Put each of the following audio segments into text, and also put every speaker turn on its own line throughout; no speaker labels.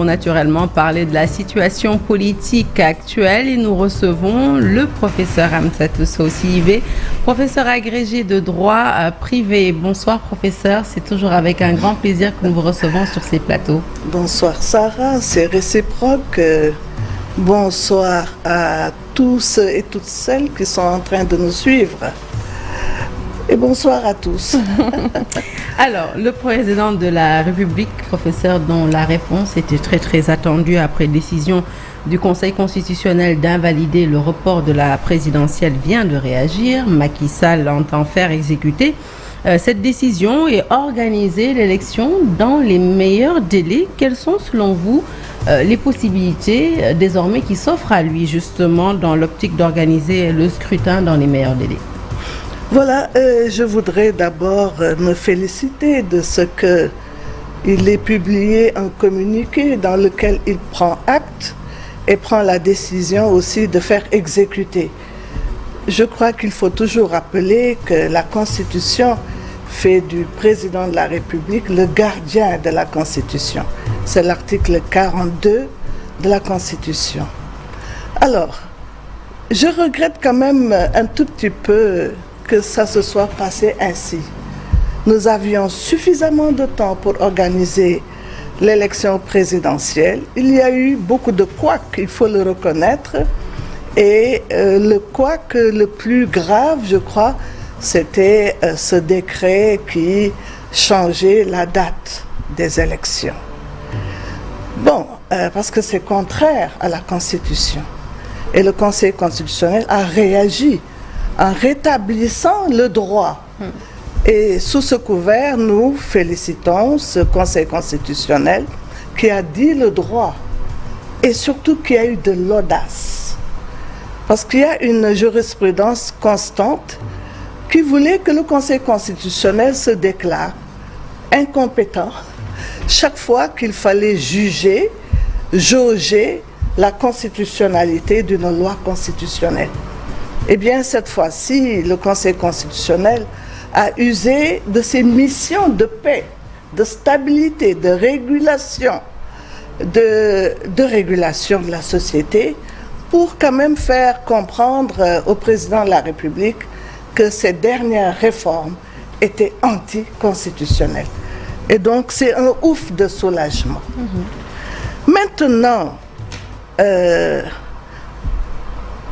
Pour naturellement parler de la situation politique actuelle et nous recevons le professeur Hamsatou Sossive, professeur agrégé de droit privé. Bonsoir professeur, c'est toujours avec un grand plaisir que nous vous recevons sur ces plateaux.
Bonsoir Sarah, c'est réciproque. Bonsoir à tous et toutes celles qui sont en train de nous suivre. Et bonsoir à tous.
Alors, le président de la République, professeur, dont la réponse était très attendue après décision du Conseil constitutionnel d'invalider le report de la présidentielle, vient de réagir. Macky Sall entend faire exécuter cette décision et organiser l'élection dans les meilleurs délais. Quelles sont, selon vous, les possibilités désormais qui s'offrent à lui, justement, dans l'optique d'organiser le scrutin dans les meilleurs délais?
Voilà, je voudrais d'abord me féliciter de ce qu'il ait publié un communiqué dans lequel il prend acte et prend la décision aussi de faire exécuter. Je crois qu'il faut toujours rappeler que la Constitution fait du président de la République le gardien de la Constitution. C'est l'article 42 de la Constitution. Alors, je regrette quand même un tout petit peu que ça se soit passé ainsi. Nous avions suffisamment de temps pour organiser l'élection présidentielle. Il y a eu beaucoup de couacs, il faut le reconnaître. Et le couac le plus grave, je crois, c'était ce décret qui changeait la date des élections. Bon, parce que c'est contraire à la Constitution. Et le Conseil constitutionnel a réagi en rétablissant le droit. Et sous ce couvert, nous félicitons ce Conseil constitutionnel qui a dit le droit et surtout qui a eu de l'audace. Parce qu'il y a une jurisprudence constante qui voulait que le Conseil constitutionnel se déclare incompétent chaque fois qu'il fallait juger, jauger la constitutionnalité d'une loi constitutionnelle. Eh bien, cette fois-ci, le Conseil constitutionnel a usé de ses missions de paix, de stabilité, de régulation, de régulation de la société pour quand même faire comprendre au président de la République que ces dernières réformes étaient anticonstitutionnelles. Et donc, c'est un ouf de soulagement. Maintenant,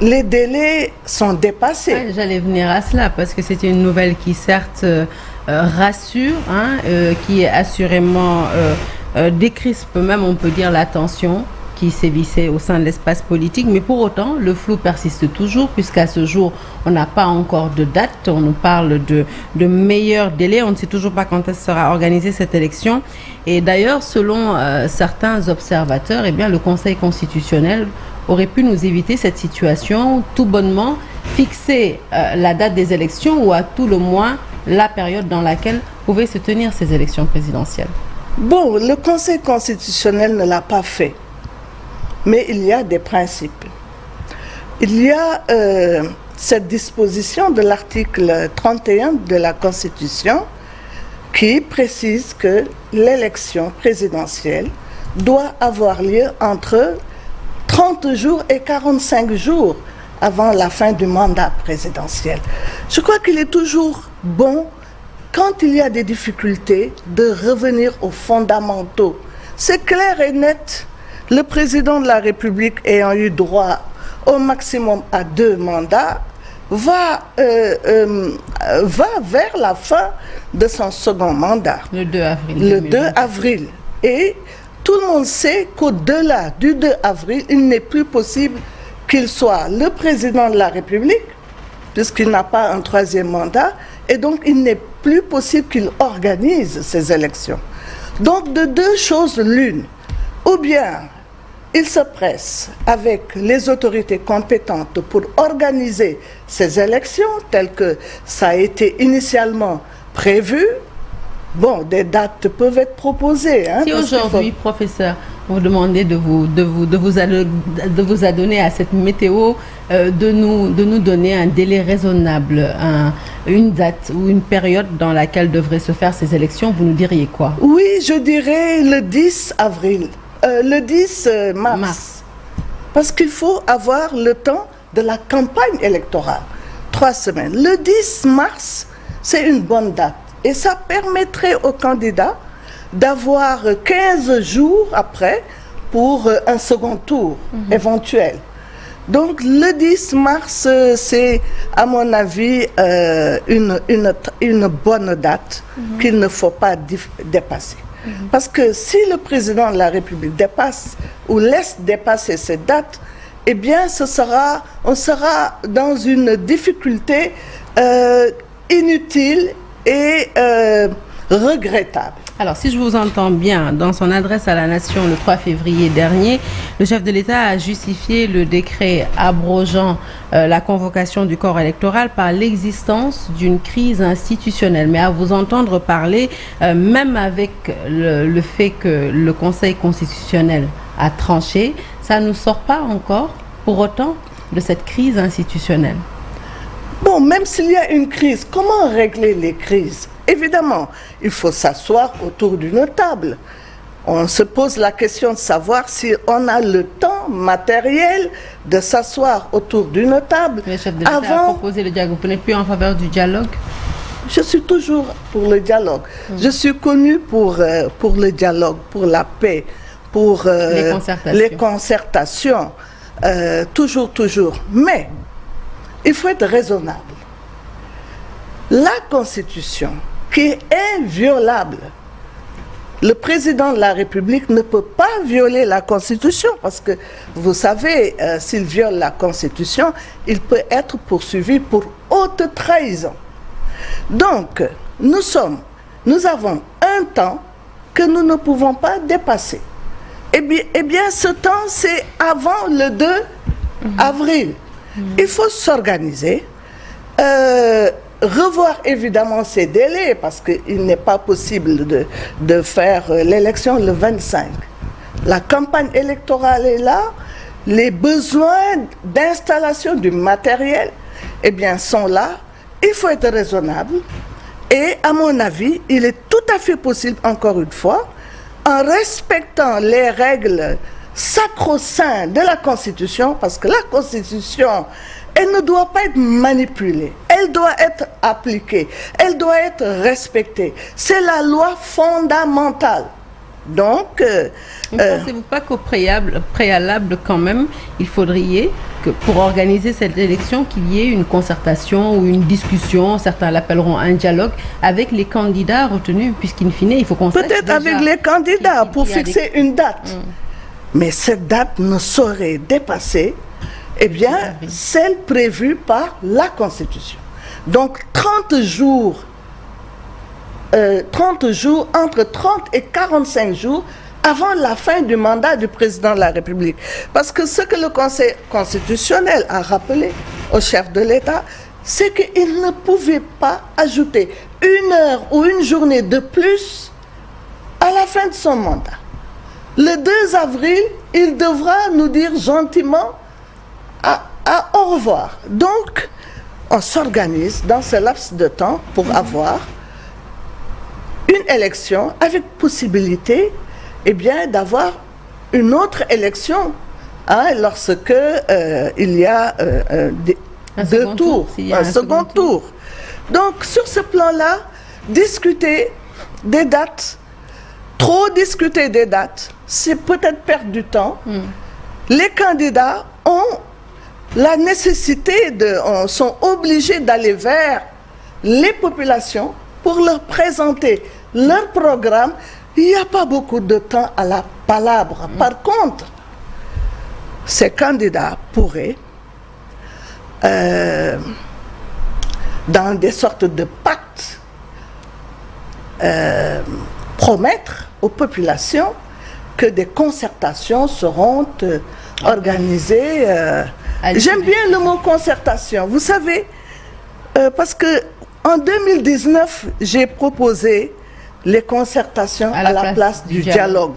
les délais sont dépassés.
Ouais, j'allais venir à cela parce que c'est une nouvelle qui certes rassure, qui assurément décrispe même, on peut dire, la tension qui sévissait au sein de l'espace politique. Mais pour autant, le flou persiste toujours puisqu'à ce jour, on n'a pas encore de date. On nous parle de meilleurs délais. On ne sait toujours pas quand sera organisée cette élection. Et d'ailleurs, selon certains observateurs, eh bien, le Conseil constitutionnel aurait pu nous éviter cette situation, tout bonnement fixer la date des élections ou à tout le moins la période dans laquelle pouvaient se tenir ces élections présidentielles.
Bon, le Conseil constitutionnel ne l'a pas fait, mais il y a des principes. Il y a cette disposition de l'article 31 de la Constitution qui précise que l'élection présidentielle doit avoir lieu entre 30 jours et 45 jours avant la fin du mandat présidentiel. Je crois qu'il est toujours bon, quand il y a des difficultés, de revenir aux fondamentaux. C'est clair et net. Le président de la République ayant eu droit au maximum à 2 mandats va vers la fin de son second mandat.
Le 2 avril.
Le 2 avril. Et tout le monde sait qu'au-delà du 2 avril, il n'est plus possible qu'il soit le président de la République, puisqu'il n'a pas un 3e mandat, et donc il n'est plus possible qu'il organise ces élections. Donc de 2 choses l'une, ou bien il se presse avec les autorités compétentes pour organiser ces élections telles que ça a été initialement prévu. Bon, des dates peuvent être proposées.
Si aujourd'hui, professeur, vous demandez de vous adonner à cette météo, de nous donner un délai raisonnable, une date ou une période dans laquelle devraient se faire ces élections, vous nous diriez quoi?
Oui, je dirais le 10 avril. le 10 mars. Parce qu'il faut avoir le temps de la campagne électorale. 3 semaines. Le 10 mars, c'est une bonne date. Et ça permettrait aux candidats d'avoir 15 jours après pour un second tour éventuel. Donc le 10 mars, c'est à mon avis une bonne date qu'il ne faut pas dépasser. Parce que si le président de la République dépasse ou laisse dépasser cette date, eh bien on sera dans une difficulté inutile et regrettable.
Alors, si je vous entends bien, dans son adresse à la Nation le 3 février dernier, le chef de l'État a justifié le décret abrogeant la convocation du corps électoral par l'existence d'une crise institutionnelle. Mais à vous entendre parler, même avec le fait que le Conseil constitutionnel a tranché, ça ne nous sort pas encore, pour autant, de cette crise institutionnelle.
Bon, même s'il y a une crise, comment régler les crises? Évidemment, il faut s'asseoir autour d'une table. On se pose la question de savoir si on a le temps matériel de s'asseoir autour d'une table.
Le chef de l'État a proposé le dialogue. Vous n'êtes plus en faveur du dialogue?
Je suis toujours pour le dialogue. Je suis connue pour le dialogue, pour la paix, pour les concertations. Toujours. Mais il faut être raisonnable. La Constitution, qui est inviolable, le président de la République ne peut pas violer la Constitution parce que, vous savez, s'il viole la Constitution, il peut être poursuivi pour haute trahison. Donc, nous avons un temps que nous ne pouvons pas dépasser. Eh bien, ce temps, c'est avant le 2 avril. Il faut s'organiser, revoir évidemment ces délais parce qu'il n'est pas possible de faire l'élection le 25. La campagne électorale est là, les besoins d'installation du matériel, eh bien, sont là. Il faut être raisonnable et, à mon avis, il est tout à fait possible, encore une fois, en respectant les règles sacro-saintes de la Constitution, parce que la Constitution, elle ne doit pas être manipulée, elle doit être appliquée, elle doit être respectée. C'est la loi fondamentale. Donc,
ne pensez-vous pas qu'au préalable, quand même, il faudrait que pour organiser cette élection, qu'il y ait une concertation ou une discussion, certains l'appelleront un dialogue, avec les candidats retenus, puisqu'in fine, il faut qu'on sache
peut-être
déjà
avec les candidats pour fixer une date. Mais cette date ne saurait dépasser, eh bien, celle prévue par la Constitution. Donc, 30 jours, entre 30 et 45 jours avant la fin du mandat du président de la République. Parce que ce que le Conseil constitutionnel a rappelé au chef de l'État, c'est qu'il ne pouvait pas ajouter 1 heure ou une journée de plus à la fin de son mandat. Le 2 avril, il devra nous dire gentiment au revoir. Donc, on s'organise dans ce laps de temps pour avoir une élection avec possibilité, eh bien, d'avoir une autre élection lorsque il y a deux tours, un second tour. Donc, sur ce plan-là, discuter des dates, trop discuter des dates, c'est peut-être perdre du temps. Les candidats ont la nécessité sont obligés d'aller vers les populations pour leur présenter leur programme. Il n'y a pas beaucoup de temps à la palabre. Par contre, ces candidats pourraient, dans des sortes de pactes, promettre aux populations que des concertations seront organisées. J'aime bien le mot concertation. Vous savez, parce que en 2019, j'ai proposé les concertations à la place du dialogue.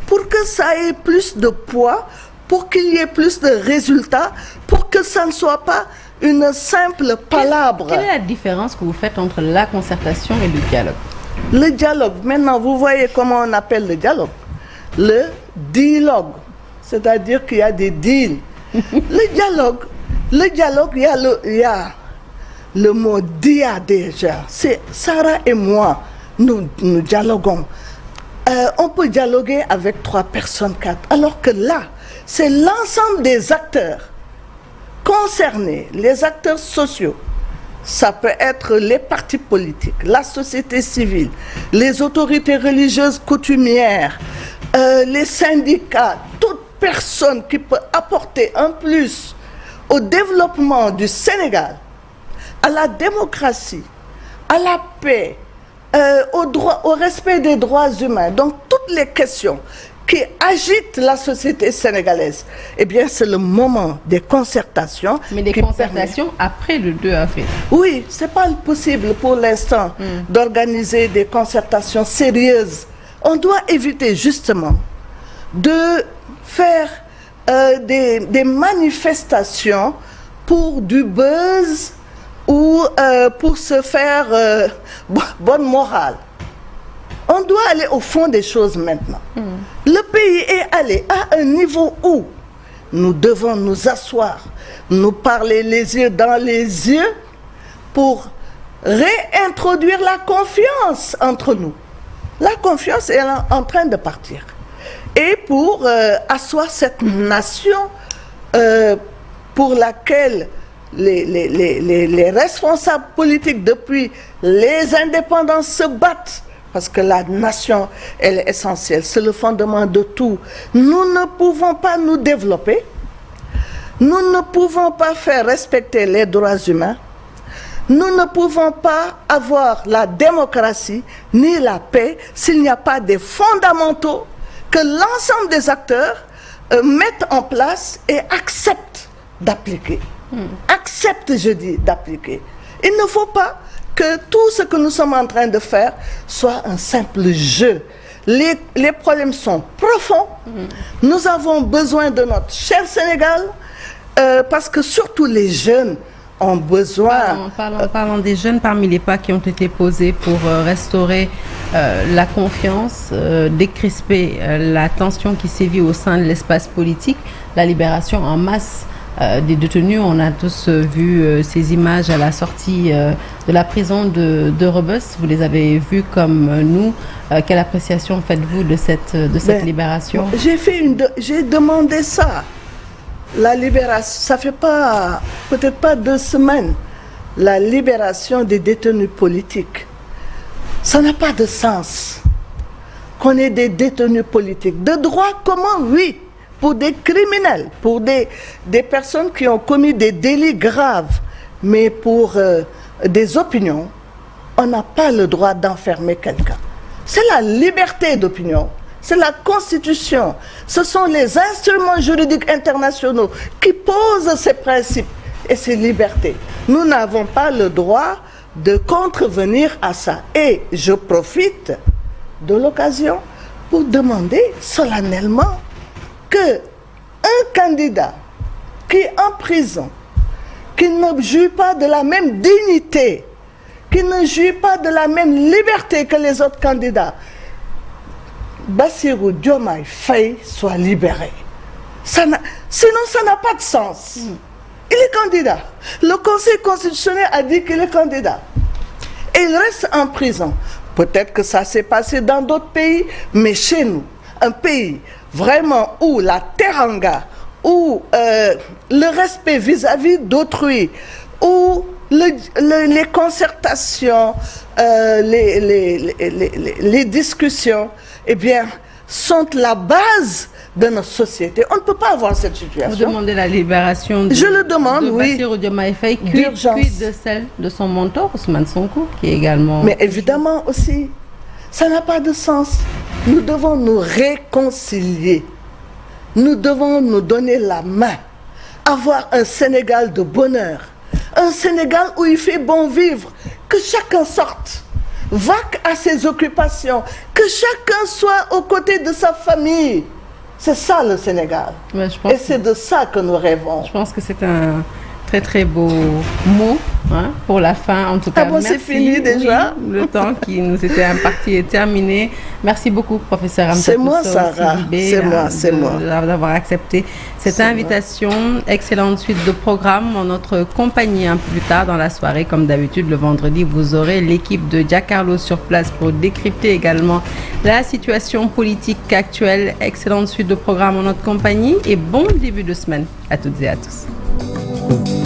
Pour que ça ait plus de poids, pour qu'il y ait plus de résultats, pour que ça ne soit pas une simple palabre.
Quelle est la différence que vous faites entre la concertation et le dialogue?
Le dialogue, maintenant, vous voyez comment on appelle le dialogue. Le dialogue, c'est-à-dire qu'il y a des deals. Le dialogue, il y a le mot dia déjà. C'est Sarah et moi, nous dialoguons. On peut dialoguer avec 3 personnes, 4. Alors que là, c'est l'ensemble des acteurs concernés, les acteurs sociaux. Ça peut être les partis politiques, la société civile, les autorités religieuses coutumières, les syndicats, toute personne qui peut apporter un plus au développement du Sénégal, à la démocratie, à la paix, au respect des droits humains. Donc toutes les questions qui agitent la société sénégalaise, eh bien c'est le moment des concertations.
Mais des concertations après le 2 avril.
Oui, ce n'est pas possible pour l'instant d'organiser des concertations sérieuses. On doit éviter justement de faire des manifestations pour du buzz ou pour se faire bonne morale. On doit aller au fond des choses maintenant. Le pays est allé à un niveau où nous devons nous asseoir, nous parler les yeux dans les yeux pour réintroduire la confiance entre nous. La confiance est en train de partir. Et pour asseoir cette nation pour laquelle les responsables politiques depuis les indépendances se battent, parce que la nation, elle est essentielle, c'est le fondement de tout. Nous ne pouvons pas nous développer, nous ne pouvons pas faire respecter les droits humains, nous ne pouvons pas avoir la démocratie ni la paix s'il n'y a pas des fondamentaux que l'ensemble des acteurs mettent en place et acceptent d'appliquer. Acceptent, je dis, d'appliquer. Il ne faut pas que tout ce que nous sommes en train de faire soit un simple jeu. Les problèmes sont profonds. Nous avons besoin de notre cher Sénégal parce que surtout les jeunes ont besoin...
Parlons des jeunes, parmi les pas qui ont été posés pour restaurer la confiance, décrisper la tension qui sévit au sein de l'espace politique, la libération en masse des détenus. On a tous vu ces images à la sortie de la prison de Rebeuss. Vous les avez vues comme nous. Quelle appréciation faites-vous de cette libération?
J'ai demandé ça. La libération, ça fait peut-être pas 2 semaines, la libération des détenus politiques. Ça n'a pas de sens qu'on ait des détenus politiques. De droit commun, oui, pour des criminels, pour des personnes qui ont commis des délits graves, mais pour des opinions, on n'a pas le droit d'enfermer quelqu'un. C'est la liberté d'opinion. C'est la Constitution. Ce sont les instruments juridiques internationaux qui posent ces principes et ces libertés. Nous n'avons pas le droit de contrevenir à ça. Et je profite de l'occasion pour demander solennellement qu'un candidat qui est en prison, qui ne jouit pas de la même dignité, qui ne jouit pas de la même liberté que les autres candidats, Bassirou Diomaye Faye soit libéré. Sinon, ça n'a pas de sens. Il est candidat. Le Conseil constitutionnel a dit qu'il est candidat. Et il reste en prison. Peut-être que ça s'est passé dans d'autres pays, mais chez nous, un pays vraiment où la teranga, où le respect vis-à-vis d'autrui, où les concertations, les discussions, eh bien, sont la base de notre société. On ne peut pas avoir cette situation.
Vous demandez la libération
Je le demande, oui.
Bassirou Diomaye Faye, quid de celle de son mentor, Ousmane Sonko, qui est également...
Mais évidemment aussi, ça n'a pas de sens. Nous devons nous réconcilier. Nous devons nous donner la main. Avoir un Sénégal de bonheur. Un Sénégal où il fait bon vivre. Que chacun sorte. Vaque à ses occupations, que chacun soit aux côtés de sa famille. C'est ça le Sénégal.
Ouais,
et c'est de ça que nous rêvons.
Je pense que c'est un très très beau mot pour la fin. En tout cas,
merci.
C'est fini déjà. Oui, le temps qui nous était imparti est terminé. Merci beaucoup, professeur Amsatou.
C'est moi, Sarah. C'est moi.
D'avoir accepté cette invitation. Excellente suite de programme en notre compagnie. Un peu plus tard dans la soirée, comme d'habitude, le vendredi, vous aurez l'équipe de Giancarlo sur place pour décrypter également la situation politique actuelle. Excellente suite de programme en notre compagnie et bon début de semaine à toutes et à tous.